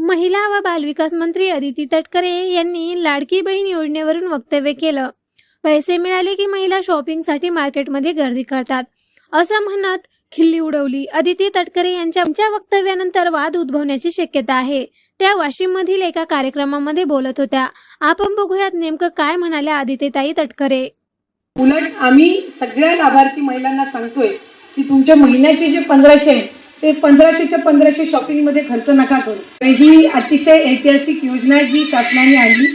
महिला व बालविकास मंत्री अदिती तटकरे यांनी लाडकी बहीण योजनेवरून वक्तव्य केलं. पैसे मिळाले की महिला शॉपिंगसाठी मार्केटमध्ये गर्दी करतात असं म्हणत खिल्ली उडवली. अदिती तटकरे यांच्या वक्तव्यानंतर वाद उद्भवण्याची शक्यता आहे. त्या वाशिममधील एका कार्यक्रमामध्ये बोलत होत्या. आपण बघूयात नेमकं काय म्हणाल्या अदितीताई तटकरे. उलट आम्ही सगळ्या लाभार्थी महिलांना सांगतोय की तुमच्या महिन्याचे जे 1500 आहे ते 1500च्या 1500 शॉपिंग मध्ये खर्च नका करू. ही अतिशय ऐतिहासिक योजना जी शासनाने आणली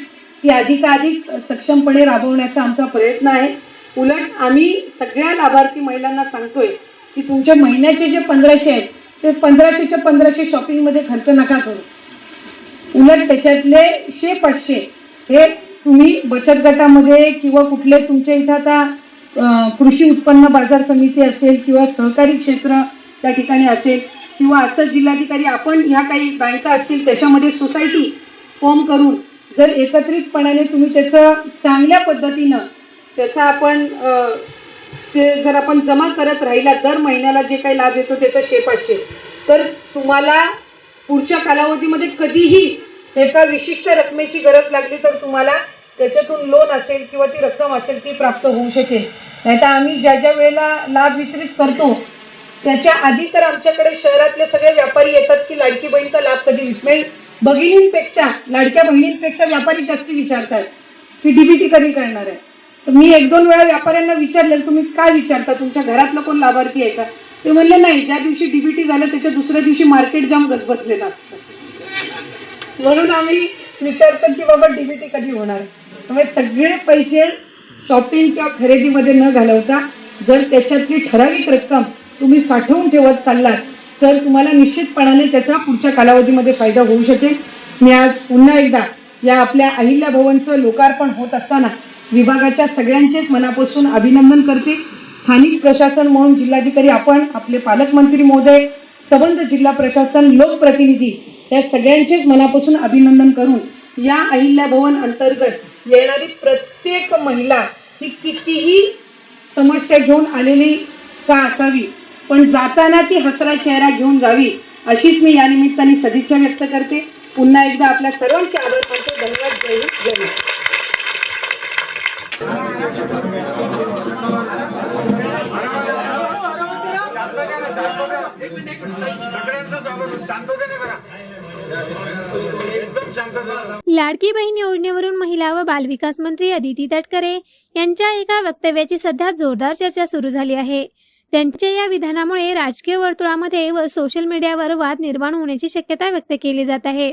ती अधिकाधिक सक्षमपणे राबवण्याचा आमचा प्रयत्न आहे. उलट आम्ही सगळ्या लाभार्थी महिलांना सांगतोय की तुमच्या महिन्याचे जे 1500 आहे ते 1500च्या 1500 शॉपिंग मध्ये खर्च नका करू. उलट त्याच्यातले 100-500 हे तुम्ही बचत गटामध्ये किंवा कुठले तुमच्या इथं आता कृषी उत्पन्न बाजार समिती असेल किंवा सहकारी क्षेत्र त्या ठिकाणी असेल किंवा असं जिल्हाधिकारी आपण ह्या काही बँका असतील त्याच्यामध्ये सोसायटी फॉर्म करून जर एकत्रितपणाने तुम्ही त्याचं चांगल्या पद्धतीनं त्याचा आपण ते जर आपण जमा करत राहिला दर महिन्याला जे काही लाभ येतो त्याचा 100-500 तर तुम्हाला पुढच्या कालावधीमध्ये कधीही एका विशिष्ट रकमेची गरज लागली तर तुम्हाला त्याच्यातून लोन असेल किंवा ती रक्कम असेल ती प्राप्त होऊ शकेल. नाहीतर आम्ही ज्या वेळेला लाभ वितरित करतो त्याच्या आधी तर आमच्याकडे शहरातले सगळे व्यापारी येतात की लाडकी बहीणचा लाभ कधी वितरेल. भगिनींपेक्षा लाडक्या बहिणींपेक्षा व्यापारी जास्ती विचारतात की डीबीटी कधी करणार आहे. तर मी 1-2 वेळा व्यापाऱ्यांना विचारलेलं तुम्ही काय विचारता तुमच्या घरातलं कोण लाभार्थी आहे का. ते म्हणले नाही, ज्या दिवशी डीबीटी झालं त्याच्या दुसऱ्या दिवशी मार्केट जाम गजबजलेलं असतं म्हणून आम्ही विचारतो की बाबा डीबीटी कधी होणार. त्यामुळे सगळे पैसे शॉपिंग किंवा खरेदीमध्ये न घालवता जर त्याच्यातली ठराविक रक्कम तुम्ही साठवून ठेवत चाललात तर तुम्हाला निश्चितपणाने त्याचा पुढच्या कालावधीमध्ये फायदा होऊ शकेल. मी आज पुन्हा एकदा या आपल्या अहिल्या भवनचं लोकार्पण होत असताना विभागाच्या सगळ्यांचेच मनापासून अभिनंदन करते. स्थानिक प्रशासन म्हणून जिल्हाधिकारी आपण, आपले पालकमंत्री महोदय, संबंध जिल्हा प्रशासन, लोकप्रतिनिधी या सगळ्यांचेच मनापासून अभिनंदन करून या अहिल्या भवन अंतर्गत येणारी प्रत्येक महिला ही कितीही समस्या घेऊन आलेली का असावी पण जाताना ती हसरा चेहरा घेऊन जावी अशीच मी या निमित्ताने सदिच्छा व्यक्त करते. पुन्हा एकदा आपल्या सर्वांचे आभार मानतो. धन्यवाद. जय हिंद, जय लाडकी बहीण योजनेवरून महिला व बालविकास मंत्री अदिती तटकरे यांच्या एका वक्तव्याची सध्या जोरदार चर्चा सुरू झाली आहे. त्यांच्या या विधानामुळे राजकीय वर्तुळामध्ये व सोशल मीडियावर वाद निर्माण होण्याची शक्यता व्यक्त केली जात आहे.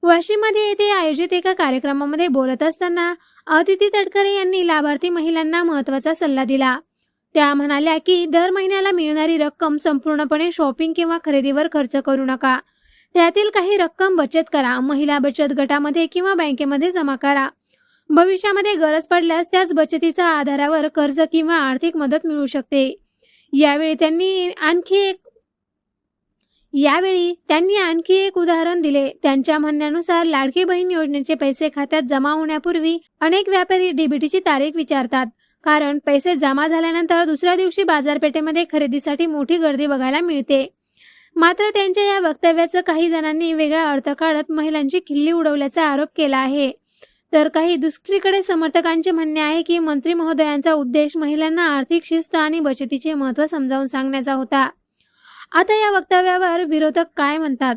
वाशिममध्ये येथे आयोजित एका कार्यक्रमामध्ये बोलत असताना अदिती तटकरे यांनी लाभार्थी महिलांना महत्त्वाचा सल्ला दिला. त्या म्हणाल्या की दर महिन्याला मिळणारी रक्कम संपूर्णपणे शॉपिंग किंवा खरेदीवर खर्च करू नका. त्यातील काही रक्कम बचत करा, महिला बचत गटामध्ये किंवा बँकेमध्ये जमा करा. भविष्यामध्ये गरज पडल्यास त्याच बचतीच्या आधारावर कर्ज किंवा आर्थिक मदत मिळू शकते. यावेळी त्यांनी आणखी एक उदाहरण दिले. त्यांच्या म्हणण्यानुसार लाडकी बहीण योजनेचे पैसे खात्यात जमा होण्यापूर्वी अनेक व्यापारी डीबीटीची तारीख विचारतात, कारण पैसे जमा झाल्यानंतर दुसऱ्या दिवशी बाजारपेठेमध्ये खरेदीसाठी मोठी गर्दी बघायला मिळते. मात्र त्यांच्या या वक्तव्याचं काही जणांनी वेगळा अर्थ काढत महिलांची खिल्ली उडवल्याचा आरोप केला आहे. तर काही दुसरीकडे समर्थकांचे म्हणणे आहे की मंत्री महोदयांचा उद्देश महिलांना आर्थिक शिस्त आणि बचतीचे महत्त्व समजावून सांगण्याचा होता. आता या वक्तव्यावर विरोधक काय म्हणतात,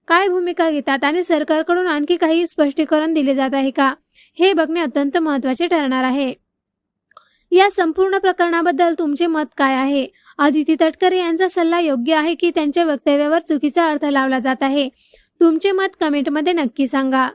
काय भूमिका घेतात आणि सरकारकडून आणखी काही स्पष्टीकरण दिले जात आहे का, हे बघणे अत्यंत महत्त्वाचे ठरणार आहे. या संपूर्ण प्रकरणाबद्दल तुमचे मत काय आहे? अदिती तटकरे यांचा सल्ला योग्य आहे की त्यांच्या वक्तव्यावर चुकीचा अर्थ लावला जात आहे? तुमचे मत कमेंटमध्ये नक्की सांगा.